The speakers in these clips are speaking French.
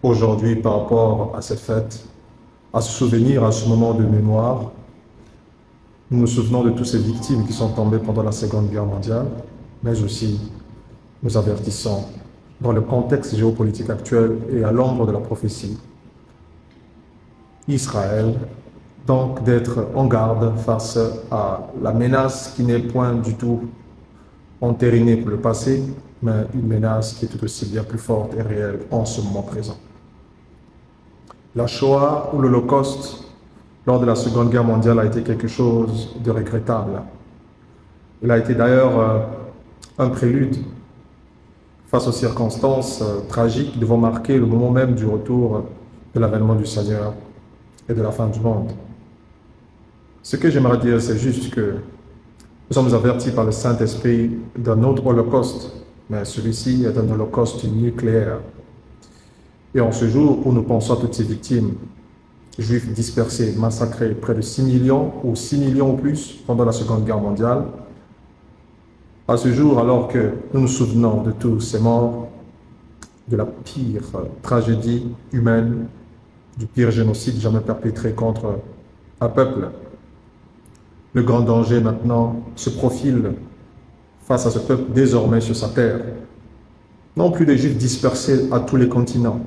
aujourd'hui par rapport à cette fête, à se souvenir, à ce moment de mémoire. Nous nous souvenons de toutes ces victimes qui sont tombées pendant la Seconde Guerre mondiale, mais aussi nous avertissons dans le contexte géopolitique actuel et à l'ombre de la prophétie, Israël, donc d'être en garde face à la menace qui n'est point du tout entérinée pour le passé, mais une menace qui est tout aussi bien plus forte et réelle en ce moment présent. La Shoah ou l'Holocauste lors de la Seconde Guerre mondiale a été quelque chose de regrettable. Il a été d'ailleurs un prélude face aux circonstances tragiques qui devront marquer le moment même du retour de l'avènement du Seigneur et de la fin du monde. Ce que j'aimerais dire, c'est juste que nous sommes avertis par le Saint-Esprit d'un autre holocauste, mais celui-ci est un holocauste nucléaire. Et en ce jour où nous pensons à toutes ces victimes, juifs dispersés, massacrés, près de 6 millions ou 6 millions ou plus pendant la Seconde Guerre mondiale, à ce jour, alors que nous nous souvenons de tous ces morts, de la pire tragédie humaine, du pire génocide jamais perpétré contre un peuple, le grand danger maintenant se profile face à ce peuple désormais sur sa terre. Non plus des Juifs dispersés à tous les continents.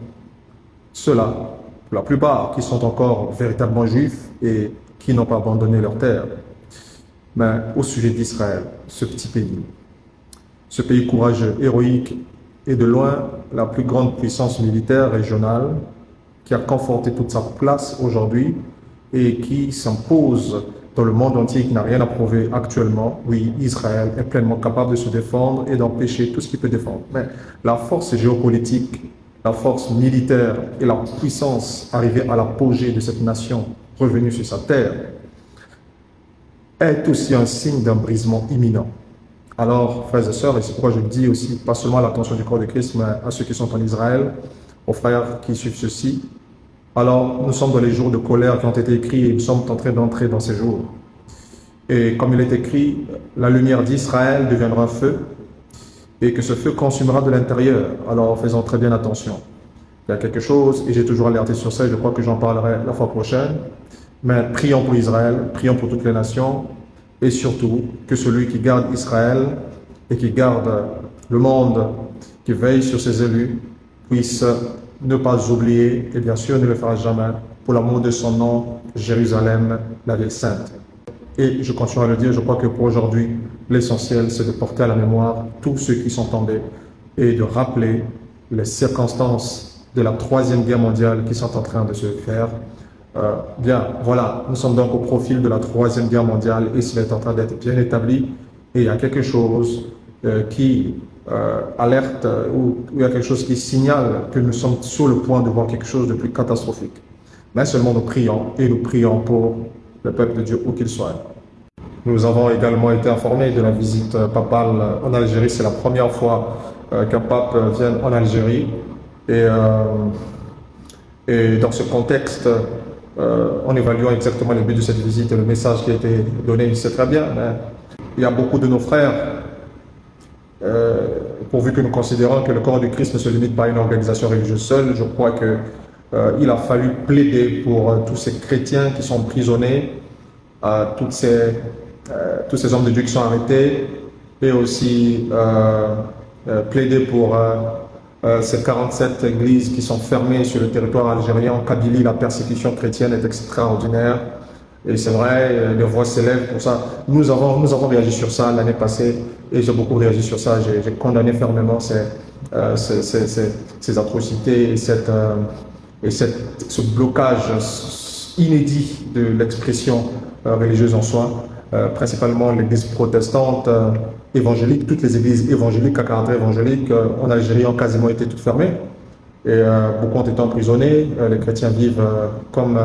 Ceux-là, pour la plupart, qui sont encore véritablement Juifs et qui n'ont pas abandonné leur terre. Mais au sujet d'Israël, ce pays courageux, héroïque, et de loin la plus grande puissance militaire régionale qui a conforté toute sa place aujourd'hui et qui s'impose dans le monde entier, qui n'a rien à prouver actuellement. Oui, Israël est pleinement capable de se défendre et d'empêcher tout ce qu'il peut défendre. Mais la force géopolitique, la force militaire et la puissance arrivée à l'apogée de cette nation revenue sur sa terre est aussi un signe d'un brisement imminent. Alors, frères et sœurs, et c'est pourquoi je dis aussi, pas seulement à l'attention du corps de Christ, mais à ceux qui sont en Israël, aux frères qui suivent ceci, alors nous sommes dans les jours de colère qui ont été écrits et nous sommes en train d'entrer dans ces jours. Et comme il est écrit, la lumière d'Israël deviendra un feu et que ce feu consumera de l'intérieur. Alors faisons très bien attention. Il y a quelque chose, et j'ai toujours alerté sur ça, et je crois que j'en parlerai la fois prochaine, mais prions pour Israël, prions pour toutes les nations, et surtout que celui qui garde Israël et qui garde le monde, qui veille sur ses élus, puisse ne pas oublier, et bien sûr ne le fera jamais, pour l'amour de son nom, Jérusalem, la ville sainte. Et je continue à le dire, je crois que pour aujourd'hui, l'essentiel c'est de porter à la mémoire tous ceux qui sont tombés et de rappeler les circonstances de la Troisième Guerre mondiale qui sont en train de se faire. Bien, voilà, nous sommes donc au profil de la Troisième Guerre mondiale et cela est en train d'être bien établi et il y a quelque chose qui alerte ou il y a quelque chose qui signale que nous sommes sur le point de voir quelque chose de plus catastrophique. Mais seulement nous prions et nous prions pour le peuple de Dieu où qu'il soit. Nous avons également été informés de la visite papale en Algérie. C'est la première fois qu'un pape vient en Algérie et dans ce contexte, en évaluant exactement le but de cette visite et le message qui a été donné, c'est très bien, mais il y a beaucoup de nos frères, pourvu que nous considérons que le corps du Christ ne se limite pas à une organisation religieuse seule, je crois que il a fallu plaider pour tous ces chrétiens qui sont emprisonnés, tous ces hommes de Dieu qui sont arrêtés, et aussi plaider pour ces 47 églises qui sont fermées sur le territoire algérien. En Kabylie, la persécution chrétienne est extraordinaire. Et c'est vrai, les voix s'élèvent pour ça. Nous avons réagi sur ça l'année passée et j'ai beaucoup réagi sur ça. J'ai condamné fermement ces atrocités et ce blocage inédit de l'expression religieuse en soi, principalement l'église protestante évangélique. Toutes les églises évangéliques à caractère évangélique en Algérie ont quasiment été toutes fermées et beaucoup ont été emprisonnés. Les chrétiens vivent comme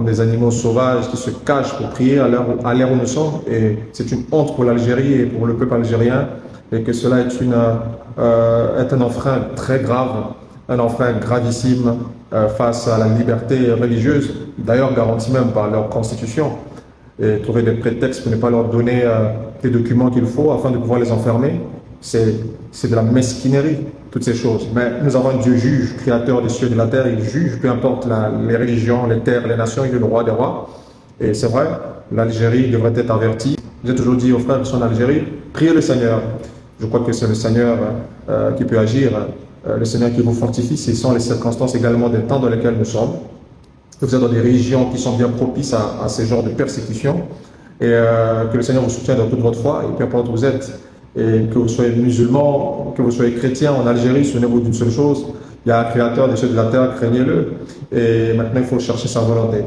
des animaux sauvages qui se cachent pour prier à l'ère où nous sommes. Et c'est une honte pour l'Algérie et pour le peuple algérien et que cela est un enfrein très grave, un enfrein gravissime face à la liberté religieuse, d'ailleurs garantie même par leur constitution, et trouver des prétextes pour ne pas leur donner les documents qu'il faut afin de pouvoir les enfermer. c'est de la mesquinerie, toutes ces choses. Mais nous avons un Dieu juge, créateur des cieux et de la terre. Il juge, peu importe les religions, les terres, les nations, il est le roi des rois. Et c'est vrai, l'Algérie devrait être avertie. J'ai toujours dit aux frères qui sont en Algérie, priez le Seigneur. Je crois que c'est le Seigneur qui peut agir, le Seigneur qui vous fortifie. Ce sont les circonstances également des temps dans lesquels nous sommes. Vous êtes dans des régions qui sont bien propices à ce genre de persécution. Et que le Seigneur vous soutienne dans toute votre foi, et peu importe où vous êtes. Et que vous soyez musulman, que vous soyez chrétien en Algérie, souvenez-vous d'une seule chose, il y a un créateur des cieux et de la terre, craignez-le. Et maintenant, il faut chercher sa volonté.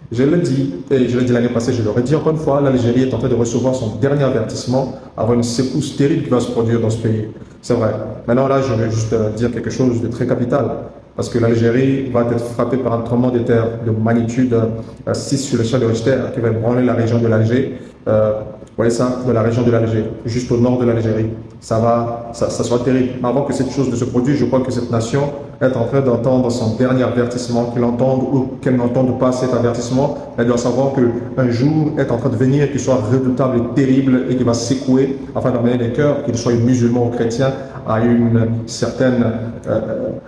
Je l'ai dit, et je l'ai dit l'année passée, je l'aurais dit encore une fois, l'Algérie est en train de recevoir son dernier avertissement avant une secousse terrible qui va se produire dans ce pays. C'est vrai. Maintenant, là, je vais juste dire quelque chose de très capital. Parce que l'Algérie va être frappée par un tremblement de terre de magnitude 6 sur l'échelle de Richter qui va ébranler la région de l'Alger. Vous voyez ça, de la région de l'Alger, juste au nord de l'Algérie. Ça sera terrible. Mais avant que cette chose ne se produise, je crois que cette nation est en train d'entendre son dernier avertissement, qu'elle entende ou qu'elle n'entende pas cet avertissement. Elle doit savoir qu'un jour est en train de venir qui soit redoutable et terrible et qui va secouer afin d'amener les cœurs, qu'ils soient musulmans ou chrétiens, à une certaine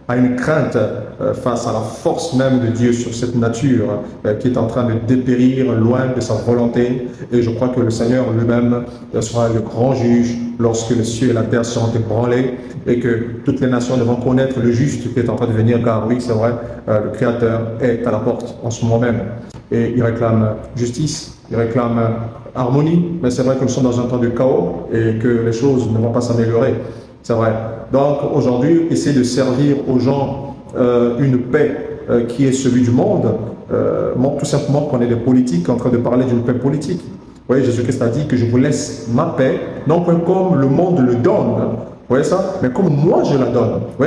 à une crainte face à la force même de Dieu sur cette nature qui est en train de dépérir loin de sa volonté. Et je crois que le Seigneur lui-même sera le grand juge lorsque les cieux et la terre seront ébranlés et que toutes les nations devront connaître le juste qui est en train de venir, car oui, c'est vrai, le Créateur est à la porte en ce moment même. Et il réclame justice, il réclame harmonie, mais c'est vrai que nous sommes dans un temps de chaos et que les choses ne vont pas s'améliorer. C'est vrai. Donc aujourd'hui, essayer de servir aux gens une paix qui est celui du monde, montre tout simplement qu'on est des politiques en train de parler d'une paix politique. Vous voyez, Jésus-Christ a dit que je vous laisse ma paix, non pas comme le monde le donne, vous voyez ça, mais comme moi je la donne. Vous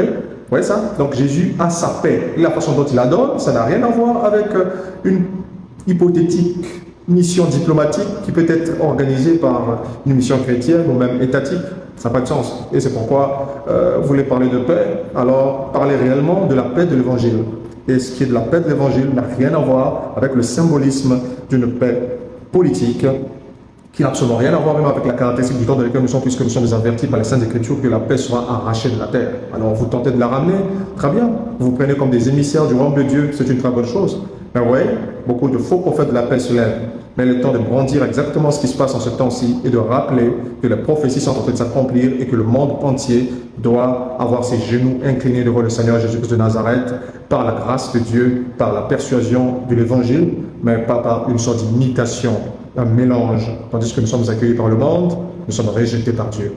voyez ça? Donc Jésus a sa paix. Et la façon dont il la donne, ça n'a rien à voir avec une hypothétique mission diplomatique qui peut être organisée par une mission chrétienne ou même étatique. Ça n'a pas de sens. Et c'est pourquoi vous voulez parler de paix, alors parlez réellement de la paix de l'Évangile. Et ce qui est de la paix de l'Évangile n'a rien à voir avec le symbolisme d'une paix politique qui n'a absolument rien à voir même avec la caractéristique du temps dans lequel nous sommes, puisque nous sommes avertis par les Saintes Écritures que la paix sera arrachée de la terre. Alors vous tentez de la ramener, très bien, vous vous prenez comme des émissaires du royaume de Dieu, c'est une très bonne chose. Mais oui, beaucoup de faux prophètes de la paix se lèvent. Mais il est temps de brandir exactement ce qui se passe en ce temps-ci et de rappeler que les prophéties sont en train de s'accomplir et que le monde entier doit avoir ses genoux inclinés devant le Seigneur Jésus-Christ de Nazareth par la grâce de Dieu, par la persuasion de l'Évangile, mais pas par une sorte d'imitation, un mélange. Tandis que nous sommes accueillis par le monde, nous sommes rejetés par Dieu.